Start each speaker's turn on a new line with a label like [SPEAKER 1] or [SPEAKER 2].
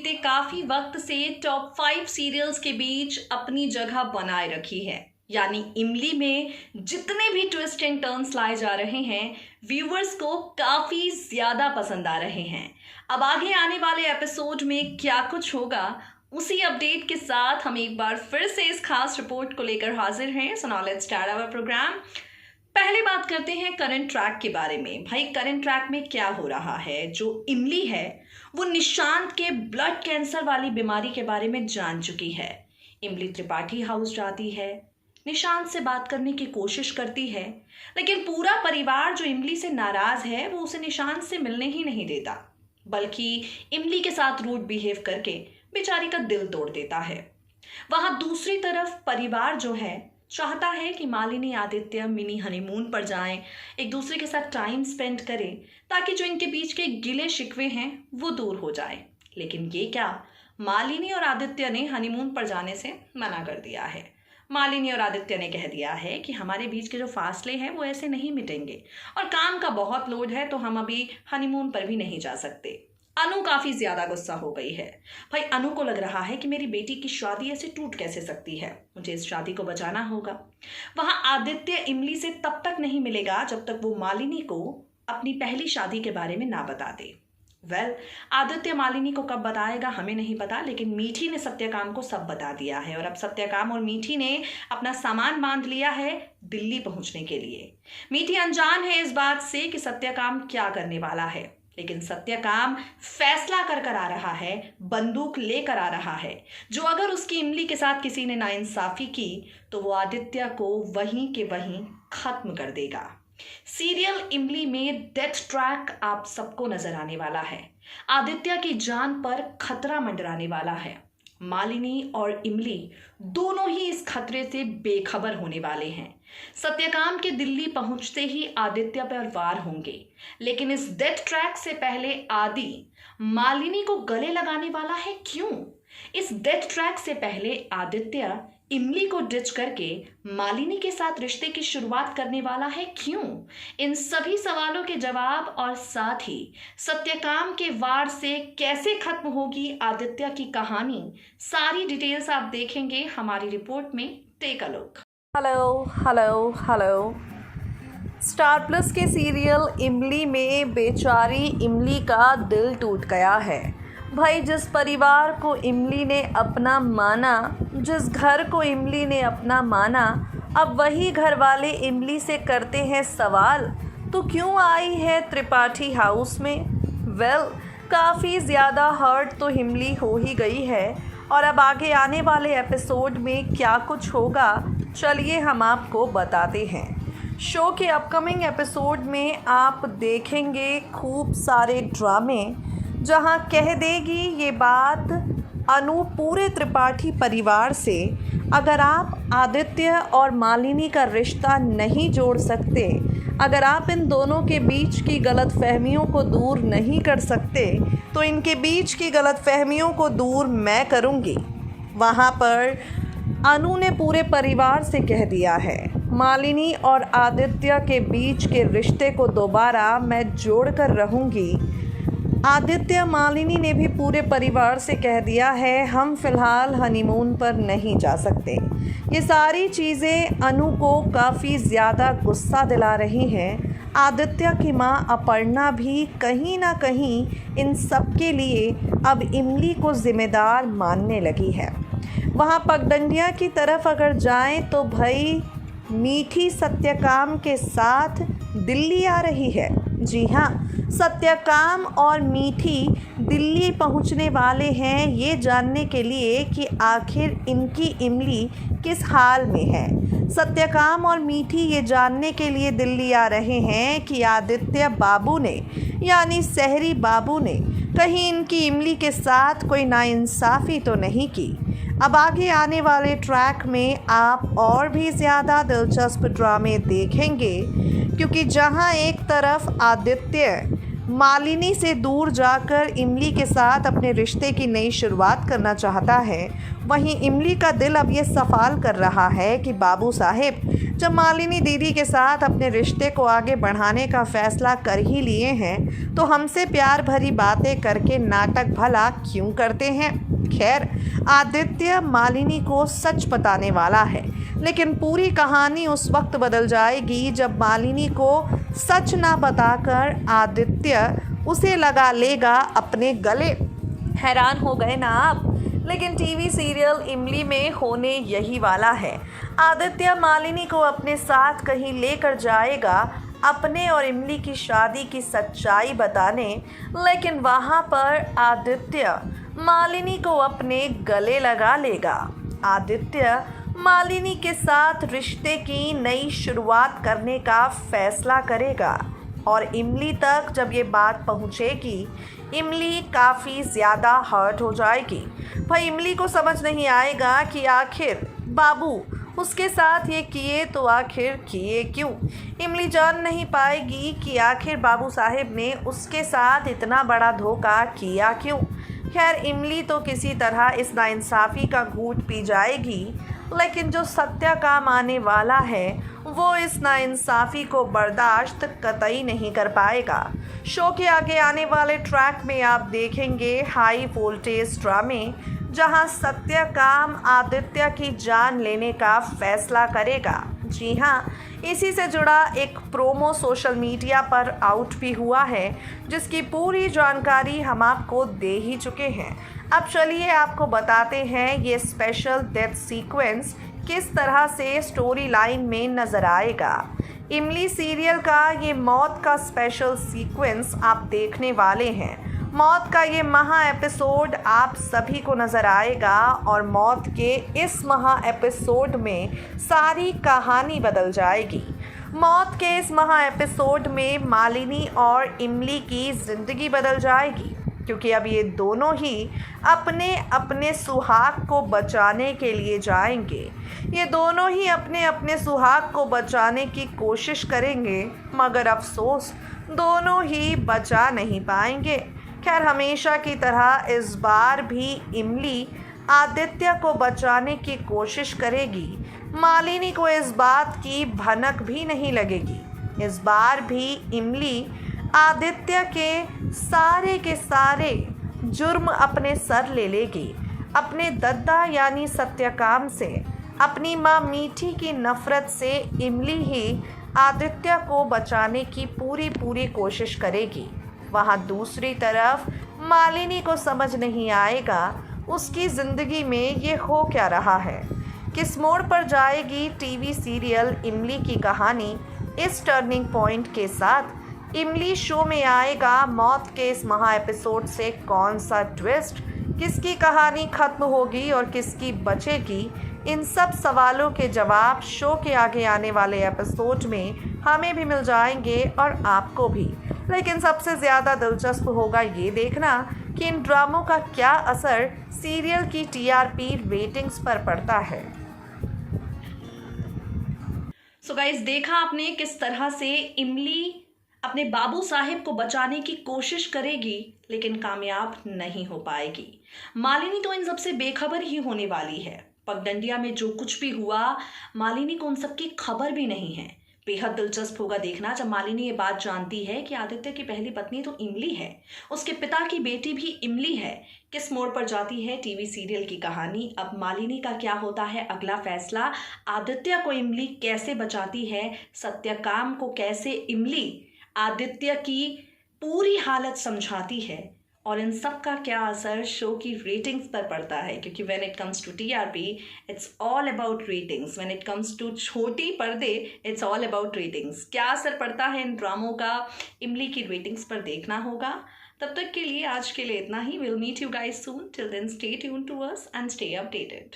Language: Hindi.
[SPEAKER 1] बीते काफी वक्त से टॉप 5 सीरियल्स के बीच अपनी जगह बनाए रखी है। यानी इमली में जितने भी ट्विस्ट एंड टर्न्स लाए जा रहे हैं, व्यूअर्स को काफी ज्यादा पसंद आ रहे हैं। अब आगे आने वाले एपिसोड में क्या कुछ होगा, उसी अपडेट के साथ हम एक बार फिर से इस खास रिपोर्ट को लेकर हाजिर हैं। So now let's start our programme. पहले बात करते हैं करंट ट्रैक के बारे में। भाई करंट ट्रैक में क्या हो रहा है? जो इमली है वो निशांत के ब्लड कैंसर वाली बीमारी के बारे में जान चुकी है। इमली त्रिपाठी हाउस जाती है, निशांत से बात करने की कोशिश करती है, लेकिन पूरा परिवार जो इमली से नाराज है वो उसे निशांत से मिलने ही नहीं देता, बल्कि इमली के साथ रूड बिहेव करके बेचारी का दिल तोड़ देता है। वहां दूसरी तरफ परिवार जो है चाहता है कि मालिनी आदित्य मिनी हनीमून पर जाएं, एक दूसरे के साथ टाइम स्पेंड करें, ताकि जो इनके बीच के गिले शिकवे हैं वो दूर हो जाए। लेकिन ये क्या, मालिनी और आदित्य ने हनीमून पर जाने से मना कर दिया है। मालिनी और आदित्य ने कह दिया है कि हमारे बीच के जो फासले हैं वो ऐसे नहीं मिटेंगे, और काम का बहुत लोड है तो हम अभी हनीमून पर भी नहीं जा सकते। अनु काफी ज्यादा गुस्सा हो गई है। भाई अनु को लग रहा है कि मेरी बेटी की शादी ऐसे टूट कैसे सकती है, मुझे इस शादी को बचाना होगा। वहां आदित्य इमली से तब तक नहीं मिलेगा जब तक वो मालिनी को अपनी पहली शादी के बारे में ना बता दे। आदित्य मालिनी को कब बताएगा हमें नहीं पता, लेकिन मीठी ने सत्यकाम को सब बता दिया है और अब सत्यकाम और मीठी ने अपना सामान बांध लिया है दिल्ली पहुंचने के लिए। मीठी अनजान है इस बात से कि सत्यकाम क्या करने वाला है, लेकिन सत्यकाम फैसला कर आ रहा है, बंदूक लेकर आ रहा है, जो अगर उसकी इमली के साथ किसी ने नाइंसाफी की तो वो आदित्य को वहीं के वहीं खत्म कर देगा। सीरियल इमली में डेथ ट्रैक आप सबको नजर आने वाला है। आदित्य की जान पर खतरा मंडराने वाला है। मालिनी और इमली दोनों ही इस खतरे से बेखबर होने वाले हैं। सत्यकाम के दिल्ली पहुंचते ही आदित्य पर वार होंगे, लेकिन इस डेथ ट्रैक से पहले आदि मालिनी को गले लगाने वाला है। क्यों? इस डेथ ट्रैक से पहले आदित्य इमली को डिच करके मालिनी के साथ रिश्ते की शुरुआत करने वाला है। क्यों? इन सभी सवालों के जवाब और साथ ही सत्यकाम के वार से कैसे खत्म होगी आदित्य की कहानी, सारी डिटेल्स आप देखेंगे हमारी रिपोर्ट में। Take a look.
[SPEAKER 2] Hello. Star Plus के सीरियल इमली में बेचारी इमली का दिल टूट गया है। भाई जिस परिवार को इमली ने अपना माना, जिस घर को इमली ने अपना माना, अब वही घर वाले इमली से करते हैं सवाल, तो क्यों आई है त्रिपाठी हाउस में? काफ़ी ज़्यादा हर्ट तो इमली हो ही गई है, और अब आगे आने वाले एपिसोड में क्या कुछ होगा चलिए हम आपको बताते हैं। शो के अपकमिंग एपिसोड में आप देखेंगे खूब सारे ड्रामे, जहां कह देगी ये बात अनु पूरे त्रिपाठी परिवार से, अगर आप आदित्य और मालिनी का रिश्ता नहीं जोड़ सकते, अगर आप इन दोनों के बीच की गलतफहमियों को दूर नहीं कर सकते, तो इनके बीच की गलतफहमियों को दूर मैं करूँगी। वहाँ पर अनु ने पूरे परिवार से कह दिया है, मालिनी और आदित्य के बीच के रिश्ते को दोबारा मैं जोड़ कर रहूँगी। आदित्य मालिनी ने भी पूरे परिवार से कह दिया है हम फ़िलहाल हनीमून पर नहीं जा सकते। ये सारी चीज़ें अनु को काफ़ी ज़्यादा गुस्सा दिला रही हैं। आदित्य की माँ अपर्णा भी कहीं ना कहीं इन सब के लिए अब इमली को ज़िम्मेदार मानने लगी है। वहाँ पगडंडिया की तरफ अगर जाएं तो भाई मीठी सत्यकाम के साथ दिल्ली आ रही है। जी हाँ, सत्यकाम और मीठी दिल्ली पहुंचने वाले हैं ये जानने के लिए कि आखिर इनकी इमली किस हाल में है। सत्यकाम और मीठी ये जानने के लिए दिल्ली आ रहे हैं कि आदित्य बाबू ने, यानी सहरी बाबू ने, कहीं इनकी इमली के साथ कोई नाइंसाफ़ी तो नहीं की। अब आगे आने वाले ट्रैक में आप और भी ज़्यादा दिलचस्प ड्रामे देखेंगे, क्योंकि जहां एक तरफ आदित्य मालिनी से दूर जाकर इमली के साथ अपने रिश्ते की नई शुरुआत करना चाहता है, वहीं इमली का दिल अब ये सवाल कर रहा है कि बाबू साहेब, जब मालिनी दीदी के साथ अपने रिश्ते को आगे बढ़ाने का फैसला कर ही लिए हैं तो हमसे प्यार भरी बातें करके नाटक भला क्यों करते हैं। खैर, आदित्य मालिनी को सच बताने वाला है, लेकिन पूरी कहानी उस वक्त बदल जाएगी जब मालिनी को सच ना बताकर आदित्य उसे लगा लेगा अपने गले। हैरान हो गए ना आप? लेकिन टीवी सीरियल इमली में होने यही वाला है। आदित्य मालिनी को अपने साथ कहीं लेकर जाएगा अपने और इमली की शादी की सच्चाई बताने, लेकिन वहाँ पर आदित्य मालिनी को अपने गले लगा लेगा। आदित्य मालिनी के साथ रिश्ते की नई शुरुआत करने का फैसला करेगा और इमली तक जब ये बात पहुँचेगी, इमली काफ़ी ज़्यादा हर्ट हो जाएगी। भाई, इमली को समझ नहीं आएगा कि आखिर बाबू उसके साथ ये किए तो आखिर किए क्यों। इमली जान नहीं पाएगी कि आखिर बाबू साहेब ने उसके साथ इतना बड़ा धोखा किया क्यों। खैर, इमली तो किसी तरह इस नाइंसाफ़ी का घूंट पी जाएगी, लेकिन जो सत्य काम आने वाला है वो इस नाइंसाफ़ी को बर्दाश्त कतई नहीं कर पाएगा। शो के आगे आने वाले ट्रैक में आप देखेंगे हाई वोल्टेज ड्रामे, जहां सत्य काम आदित्य की जान लेने का फैसला करेगा। जी हाँ, इसी से जुड़ा एक प्रोमो सोशल मीडिया पर आउट भी हुआ है, जिसकी पूरी जानकारी हम आपको दे ही चुके हैं। अब चलिए आपको बताते हैं ये स्पेशल डेथ सीक्वेंस किस तरह से स्टोरी लाइन में नज़र आएगा। इमली सीरियल का ये मौत का स्पेशल सीक्वेंस आप देखने वाले हैं। मौत का ये महा एपिसोड आप सभी को नज़र आएगा और मौत के इस महा एपिसोड में सारी कहानी बदल जाएगी। मौत के इस महा एपिसोड में मालिनी और इमली की ज़िंदगी बदल जाएगी, क्योंकि अब ये दोनों ही अपने अपने सुहाग को बचाने के लिए जाएंगे। ये दोनों ही अपने अपने सुहाग को बचाने की कोशिश करेंगे, मगर अफसोस दोनों ही बचा नहीं पाएंगे। खैर, हमेशा की तरह इस बार भी इमली आदित्य को बचाने की कोशिश करेगी। मालिनी को इस बात की भनक भी नहीं लगेगी। इस बार भी इमली आदित्य के सारे जुर्म अपने सर ले लेगी। अपने दद्दा यानी सत्यकाम से, अपनी माँ मीठी की नफ़रत से इमली ही आदित्य को बचाने की पूरी कोशिश करेगी। वहाँ दूसरी तरफ मालिनी को समझ नहीं आएगा उसकी ज़िंदगी में ये हो क्या रहा है। किस मोड़ पर जाएगी टीवी सीरियल इमली की कहानी। इस टर्निंग पॉइंट के साथ इमली शो में आएगा मौत के इस महा एपिसोड से कौन सा ट्विस्ट, किसकी कहानी ख़त्म होगी और किसकी बचेगी, इन सब सवालों के जवाब शो के आगे आने वाले एपिसोड में हमें भी मिल जाएंगे और आपको भी। लेकिन सबसे ज़्यादा दिलचस्प होगा ये देखना कि इन ड्रामों का क्या असर सीरियल की टीआरपी रेटिंग्स पर पड़ता है।
[SPEAKER 1] सो गाइस, देखा आपने किस तरह से इमली अपने बाबू साहेब को बचाने की कोशिश करेगी, लेकिन कामयाब नहीं हो पाएगी। मालिनी तो इन सबसे बेखबर ही होने वाली है। पगडंडिया में जो कुछ भी हुआ, मालिनी को उन सब की खबर भी नहीं है। बेहद दिलचस्प होगा देखना जब मालिनी ये बात जानती है कि आदित्य की पहली पत्नी तो इमली है, उसके पिता की बेटी भी इमली है। किस मोड़ पर जाती है टीवी सीरियल की कहानी। अब मालिनी का क्या होता है अगला फैसला, आदित्य को इमली कैसे बचाती है, सत्यकाम को कैसे इमली आदित्य की पूरी हालत समझाती है, और इन सब का क्या असर शो की रेटिंग्स पर पड़ता है। क्योंकि when it comes to TRP it's all about ratings, when it comes to छोटी पर्दे इट्स ऑल अबाउट रेटिंग्स। क्या असर पड़ता है इन ड्रामों का इमली की रेटिंग्स पर देखना होगा। तब तक के लिए आज के लिए इतना ही। Will meet you guys soon. Till then stay tuned to us and stay updated.